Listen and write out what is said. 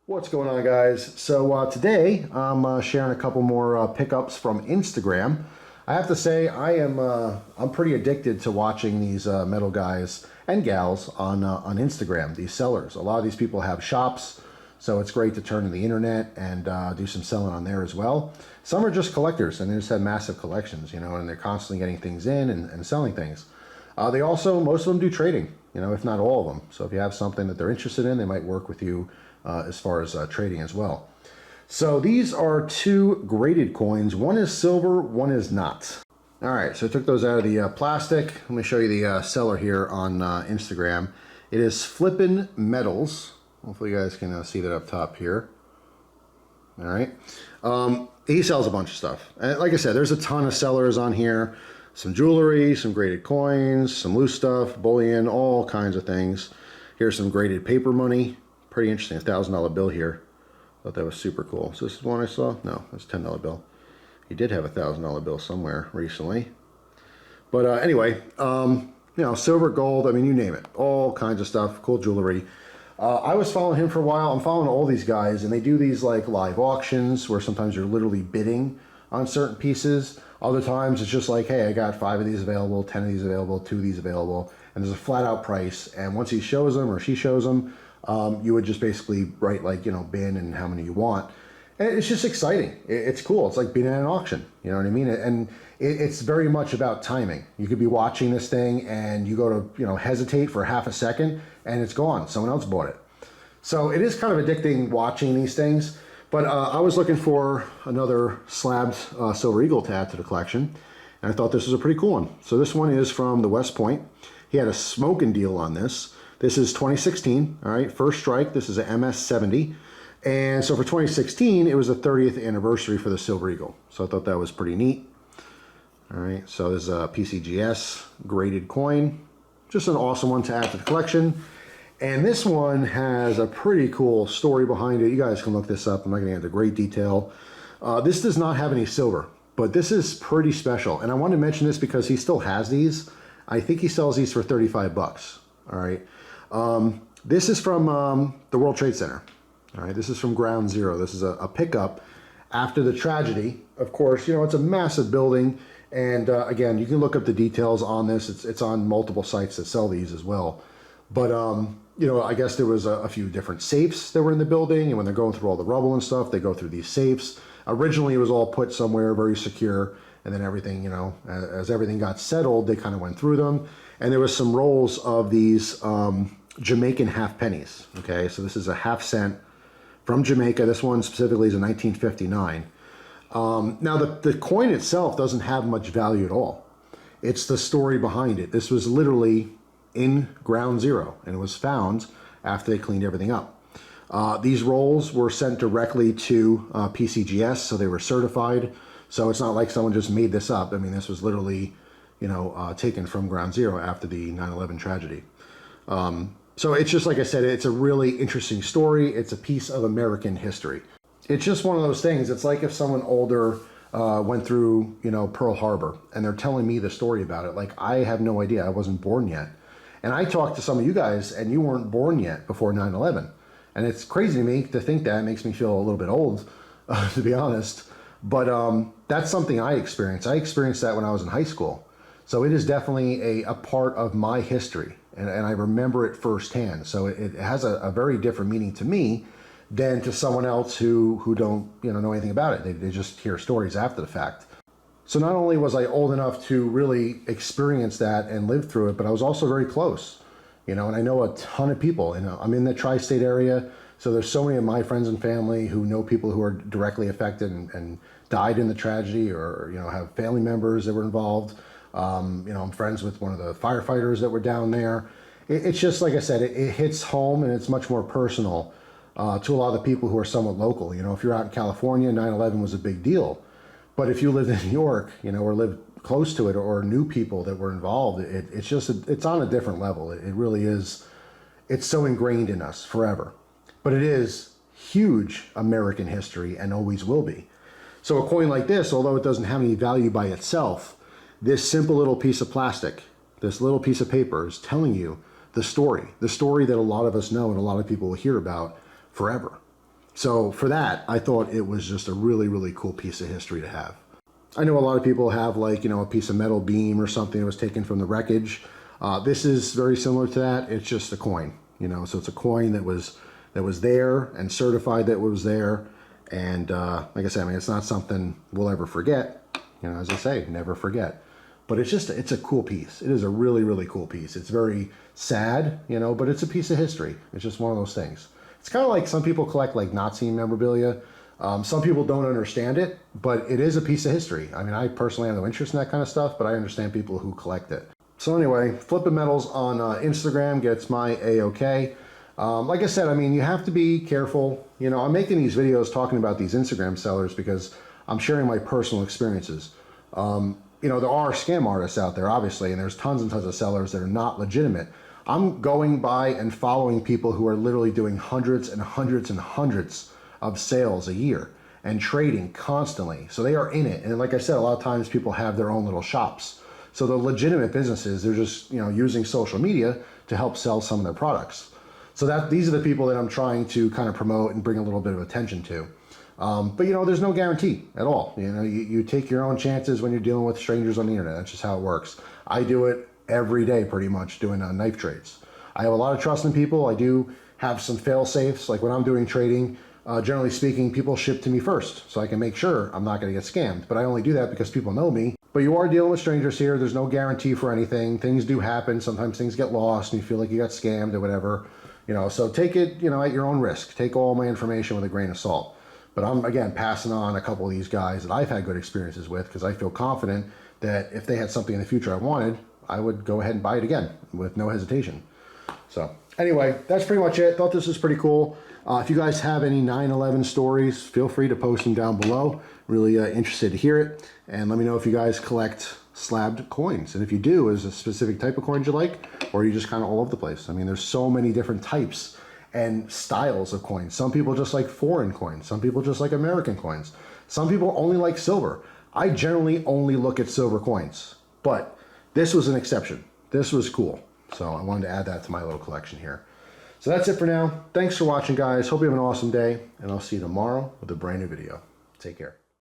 What's going on, guys? So today I'm sharing a couple more pickups from Instagram. I have to say I'm pretty addicted to watching these metal guys and gals on Instagram. These sellers. A lot of these people have shops, so it's great to turn to the internet and do some selling on there as well. Some are just collectors and they just have massive collections, and they're constantly getting things in and selling things. They also, most of them do trading, if not all of them. So if you have something that they're interested in, they might work with you as far as trading as well. So these are two graded coins. One is silver, one is not. All right, so I took those out of the plastic. Let me show you the seller here on Instagram. It is Flippinmetals. Hopefully you guys can see that up top here. All right. He sells a bunch of stuff. And like I said, there's a ton of sellers on here. Some jewelry, some graded coins, some loose stuff, bullion, all kinds of things. Here's some graded paper money. Pretty interesting, $1,000 bill here. Thought that was super cool. So this is one I saw? No, that's a $10 bill. He did have a $1,000 bill somewhere recently. But anyway, silver, gold, I mean, you name it. All kinds of stuff, cool jewelry. I was following him for a while. I'm following all these guys, and they do these like live auctions where sometimes you're literally bidding on certain pieces. Other times it's just like, hey, I got 5 of these available, 10 of these available, 2 of these available, and there's a flat out price. And once he shows them or she shows them, you would just basically write like, bin and how many you want. And it's just exciting. It's cool. It's like being at an auction. You know what I mean? And it's very much about timing. You could be watching this thing and you go to, hesitate for half a second and it's gone. Someone else bought it. So it is kind of addicting watching these things. But I was looking for another Slab Silver Eagle to add to the collection. And I thought this was a pretty cool one. So this one is from the West Point. He had a smoking deal on this. This is 2016, all right, first strike. This is an MS-70. And so for 2016, it was the 30th anniversary for the Silver Eagle. So I thought that was pretty neat. All right, so this is a PCGS graded coin. Just an awesome one to add to the collection. And this one has a pretty cool story behind it. You guys can look this up. I'm not going to get into great detail. This does not have any silver, but this is pretty special. And I wanted to mention this because he still has these. I think he sells these for 35 bucks. All right. This is from the World Trade Center. All right, this is from Ground Zero. This is a pickup after the tragedy. Of course, it's a massive building. And again, you can look up the details on this. It's on multiple sites that sell these as well. But, I guess there was a few different safes that were in the building. And when they're going through all the rubble and stuff, they go through these safes. Originally, it was all put somewhere very secure. And then everything, as everything got settled, they kind of went through them. And there was some rolls of these Jamaican half pennies. Okay, so this is a half cent from Jamaica. This one specifically is a 1959. Now the coin itself doesn't have much value at all. It's the story behind it. This was literally in Ground Zero, and it was found after they cleaned everything up. These rolls were sent directly to PCGS, so they were certified. So it's not like someone just made this up. I mean, this was literally, taken from Ground Zero after the 9/11 tragedy. So it's just, like I said, it's a really interesting story. It's a piece of American history. It's just one of those things. It's like if someone older went through, Pearl Harbor and they're telling me the story about it. Like, I have no idea. I wasn't born yet. And I talked to some of you guys and you weren't born yet before 9/11. And it's crazy to me to think that. It makes me feel a little bit old, to be honest. But that's something I experienced. I experienced that when I was in high school. So it is definitely a part of my history. And I remember it firsthand. So it has a very different meaning to me than to someone else who don't know anything about it. They just hear stories after the fact. So not only was I old enough to really experience that and live through it, but I was also very close. And I know a ton of people. I'm in the tri-state area, so there's so many of my friends and family who know people who are directly affected and died in the tragedy, or have family members that were involved. I'm friends with one of the firefighters that were down there. It's just, like I said, it hits home, and it's much more personal to a lot of the people who are somewhat local. If you're out in California, 9/11 was a big deal. But if you lived in New York, or lived close to it, or knew people that were involved, it's on a different level. It really is. It's so ingrained in us forever. But it is huge American history and always will be. So a coin like this, although it doesn't have any value by itself, this simple little piece of plastic, this little piece of paper is telling you the story that a lot of us know and a lot of people will hear about forever. So for that, I thought it was just a really, really cool piece of history to have. I know a lot of people have, like, you know, a piece of metal beam or something that was taken from the wreckage. This is very similar to that. It's just a coin, you know, so it's a coin that was there and certified that it was there. And like I said, I mean, it's not something we'll ever forget. You know, as I say, never forget. But it's a cool piece. It is a really, really cool piece. It's very sad, you know, but it's a piece of history. It's just one of those things. It's kind of like some people collect like Nazi memorabilia. Some people don't understand it, but it is a piece of history. I mean, I personally have no interest in that kind of stuff, but I understand people who collect it. So anyway, Flippinmetals on Instagram gets my A-OK. Like I said, I mean, you have to be careful. You know, I'm making these videos talking about these Instagram sellers because I'm sharing my personal experiences. You know, there are scam artists out there, obviously, and there's tons and tons of sellers that are not legitimate. I'm going by and following people who are literally doing hundreds and hundreds and hundreds of sales a year and trading constantly. So they are in it. And like I said, a lot of times people have their own little shops. So the legitimate businesses, they're just, you know, using social media to help sell some of their products. So these are the people that I'm trying to kind of promote and bring a little bit of attention to. But you know, there's no guarantee at all. You know, you take your own chances when you're dealing with strangers on the internet. That's just how it works. I do it every day pretty much doing knife trades. I have a lot of trust in people. I do have some fail safes. Like when I'm doing trading, generally speaking, people ship to me first so I can make sure I'm not going to get scammed. But I only do that because people know me. But you are dealing with strangers here. There's no guarantee for anything. Things do happen. Sometimes things get lost and you feel like you got scammed or whatever. You know, so take it, you know, at your own risk. Take all my information with a grain of salt. But I'm, again, passing on a couple of these guys that I've had good experiences with because I feel confident that if they had something in the future I wanted, I would go ahead and buy it again with no hesitation. So anyway, that's pretty much it. Thought this was pretty cool. If you guys have any 9/11 stories, feel free to post them down below. Really interested to hear it. And let me know if you guys collect slabbed coins. And if you do, is a specific type of coins you like, or are you just kind of all over the place? I mean, there's so many different types and styles of coins. Some people just like foreign coins. Some people just like American coins. Some people only like silver. I generally only look at silver coins, but this was an exception. This was cool. So I wanted to add that to my little collection here. So that's it for now. Thanks for watching, guys. Hope you have an awesome day, and I'll see you tomorrow with a brand new video. Take care.